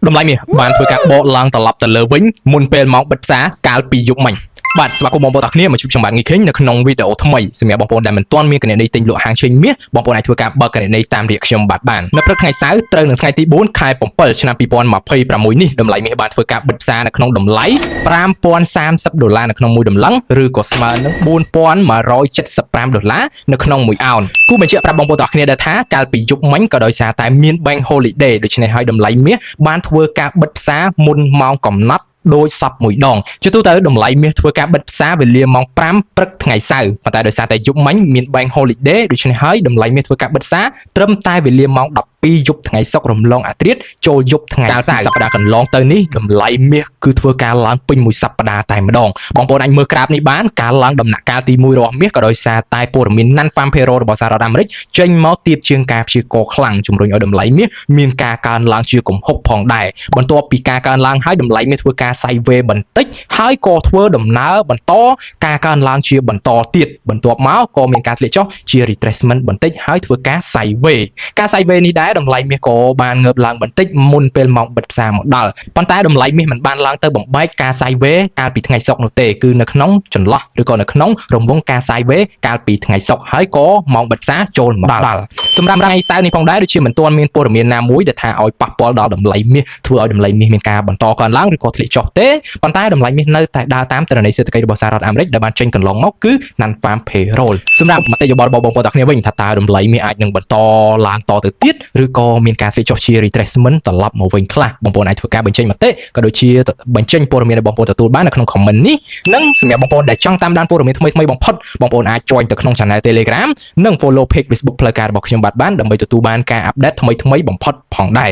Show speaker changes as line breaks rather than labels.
Đồng lại mi bạnធ្វើការបកឡើងត្រឡប់ទៅលើវិញមុនពេលម៉ោងបិទផ្សារកាលពីយប់មិញបាទស្វាគមន៍បងប្អូនទាំងគ្នាមកជួបខ្ញុំបាទងាយឃើញនៅក្នុងវីដេអូថ្មីសម្រាប់បងប្អូនដែលមិនទាន់មានគណនីទិញលក់ហាងឆេងមាសបងប្អូនអាចធ្វើការបើកគណនីតាមរយៈខ្ញុំបាទបាននៅព្រឹកថ្ងៃសៅរ៍ត្រូវនឹងថ្ងៃទី4ខែ7ឆ្នាំ2026នេះតម្លៃមាសបានធ្វើការបិទផ្សារនៅក្នុងតម្លៃ$5030នៅក្នុងមួយតម្លឹងឬក៏ស្មើនឹង$4175នៅក្នុងមួយអោនគូបញ្ជាក់ប្រាប់បងប្អូនទាំងគ្នាដែរថាកាលពីយប់មិញក៏ដោយសារតែមាន Bank Holiday ដូច្នេះហើយតម្លៃមាសបានធ្វើការបិទផ្សារមុនម៉ោងកំណត់ដោយសពមួយដងជាទូទៅតម្លៃមាសធ្វើការបិទផ្សារវេលាម៉ោង5ព្រឹកថ្ងៃសៅរ៍ប៉ុន្តែដោយសារតែយប់មិញមាន Bank Holiday ដូច្នេះហើយតម្លៃមាសធ្វើការបិទផ្សារត្រឹមតែវេលាម៉ោង12យប់ថ្ងៃសុក្ររំលងអាធ្រាត្រចូលយប់ថ្ងៃសៅរ៍សប្តាហ៍កន្លងទៅនេះតម្លៃមាសគឺធ្វើការឡើងពេញមួយសប្តាហ៍តែម្ដងបងប្អូនអាចមើលក្រាបនេះបានការឡើងដំណាក់កាលទី1របស់មាសក៏ដោយសារតែព័ត៌មាន Non-Farm Payroll របស់សហរដ្ឋអាមេរិកចេញមកទាបជាងការព្យាករណ៍ខ្លាំងជំរុញឲ្យតម្លៃមាសមានការកើនឡើងជាគំហុកផងដែរបន្ទាប់ពីការកើនឡើងហើយតម្លៃមាសធ្វើការ sideways បន្តិចហើយក៏ធ្វើដំណើរបន្តការកើនឡើងជាបន្តទៀតបន្ទាប់មកក៏មានការធ្លាក់ចុះជា retracement បន្តិចហើយធ្វើការ sideways ការ sideways នេះដែរតម្លៃមាសក៏បានងើបឡើងបន្តិចមុនពេលម៉ោងបិទផ្សារមកដល់ប៉ុន្តែតម្លៃមាសមិនបានឡើងទៅបំបែកការ sideways កាលពីថ្ងៃសុក្រនោះទេគឺនៅក្នុងចន្លោះឬក៏នៅក្នុងរង្វង់ការ sideways កាលពីថ្ងៃសុក្រហើយក៏ម៉ោងបិទផ្សារចូលមកដល់សម្រាប់ថ្ងៃសៅរ៍នេះផងដែរដូចជាមិនទាន់មានព័ត៌មានណាមួយដែលថាឲ្យប៉ះពាល់ដល់តម្លៃមាសធ្វើឲ្យតម្លៃមាសមានការបន្តកើនឡើងឬក៏ធ្លាក់ចុះទេប៉ុន្តែតម្លៃមាសនៅតែដើរតាមទិន្នន័យសេដ្ឋកិច្ចរបស់សហរដ្ឋអាមេរិកដែលបានចេញកន្លងមកគឺ Non-Farm Payroll សម្រាប់មតិយោបល់របស់បងប្អូនទាំងគ្នាវិញថាតើតម្លៃមាសអាចនឹងបន្តឡើងតទៅទៀតឬក៏មានការធ្លាក់ចុះជា retracement ត្រឡប់មកវិញខ្លះបងប្អូនអាចធ្វើការបញ្ចេញមតិក៏ដូចជាបញ្ចេញព័ត៌មានរបស់បងប្អូនទទួលបាននៅក្នុង comment នេះនិងសម្រាប់បងប្អូនដែលចង់តាមដានព័ត៌មានថ្មីៗបំផុតបងប្អូនអាច join ទៅក្នុង channel Telegram និង follow page Facebook ផ្លូវការរបស់ខ្ញុំបាទបានដើម្បីទទួលបានការ update ថ្មីៗបំផុតផងដែរ